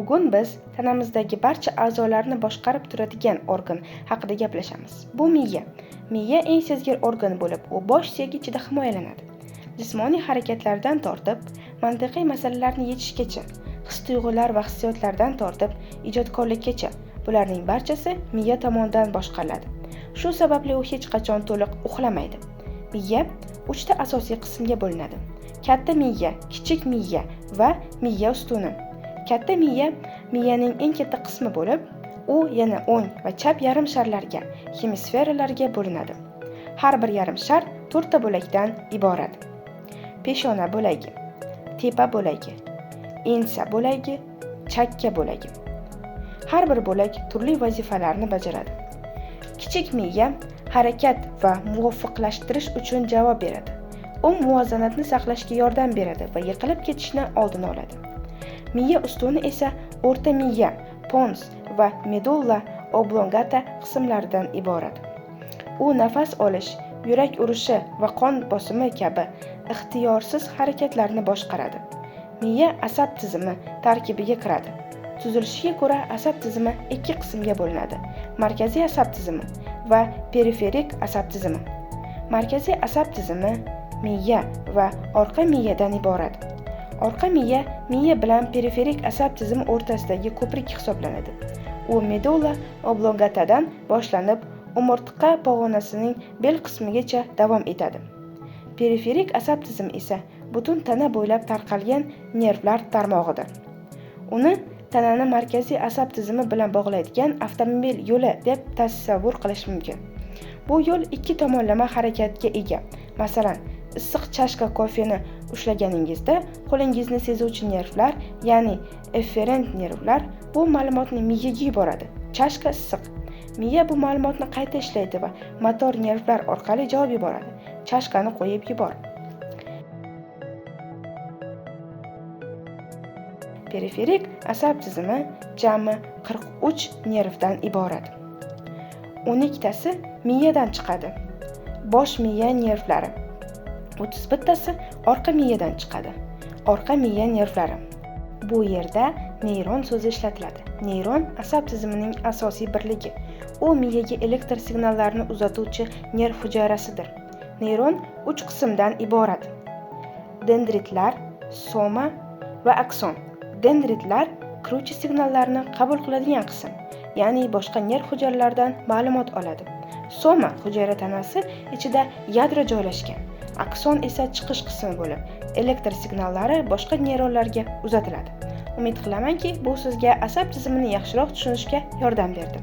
Bugun biz tanamizdagi barcha a'zolarni boshqarib turadigan organ haqida gaplashamiz. Bu miya. Miya eng sezgir organ bo'lib, u bosh suyagi ichida himoyalanadi. Jismoniy harakatlardan tortib, mantiqiy masalalarni yechishgacha, his-tuyg'ular va hissiyotlardan tortib, ijodkorlikkacha bularning barchasi miya tomonidan boshqariladi. Shu sababli u hech qachon to'liq uxlamaydi. Miya 3 ta asosiy qismga bo'linadi. Katta miya, kichik miya va miya ustuni. Katta miya miyaning eng katta qismi bo'lib, u yana o'ng va chap yarim sharlarga, hemisferalarga bo'linadi. Har bir yarim shar 4 ta bo'lakdan iborat. Peshona bo'lagi, tepa bo'lagi, ensa bo'lagi, chakka bo'lagi. Har bir bo'lak turli vazifalarni bajaradi. Kichik miya harakat va muvofiqlashtirish uchun javob beradi. U muvozanatni saqlashga yordam beradi va yiqilib ketishni oldini oladi. Miya ustuni esa o'rta miya, pons va medulla oblongata qismlaridan iborat. U nafas olish, yurak urishi va qon bosimi kabi ixtiyorsiz harakatlarni boshqaradi. Miya asab tizimi tarkibiga kiradi. Tuzilishiga ko'ra asab tizimi 2 qismga bo'linadi: markaziy asab tizimi va periferik asab tizimi. Markaziy asab tizimi miya va orqa miyadan iborat. Orqa miya bilan periferik asab tizimi o'rtasidagi ko'prik hisoblanadi. U medulla oblongatadan boshlanib, umurtqa pog'onasining bel qismigacha davom etadi. Periferik asab tizimi esa butun tana bo'ylab tarqalgan nervlar tarmog'idir. Uni tanani markaziy asab tizimi bilan bog'laydigan avtomobil yo'li deb tasavvur qilish mumkin. Bu yo'l 2 tomonlama harakatga ega. Masalan, issiq chashka kofeni ushlaganingizda qo'lingizni sezuvchi nervlar, ya'ni efferent nervlar bu ma'lumotni miyaga yuboradi. Chashka issiq. Miya bu ma'lumotni qayta ishlaydi va motor nervlar orqali javob yuboradi. Chashkani qo'yib yubor. Periferik asab tizimi jami 43 nervdan iborat. 12 tasi miyadan chiqadi. Bosh miya nervlari. 31 tasi orqa miyadan chiqadi. Orqa miya nervlari. Bu yerda neyron so'zi ishlatiladi. Neyron asab tizimining asosiy birligi. U miyaga elektr signallarni uzatuvchi nerv hujayrasidir. Neyron 3 qismdan iborat: dendritlar, soma va akson. Dendritlar kiruvchi signallarni qabul qiladigan qism, ya'ni boshqa nerv hujayralaridan ma'lumot oladi. Soma hujayra tanasi ichida yadro joylashgan. Akson esa chiqish qismi bo'lib, elektr signallari boshqa neyronlarga uzatiladi. Umid qilamanki, bu sizga asab tizimini yaxshiroq tushunishga yordam berdi.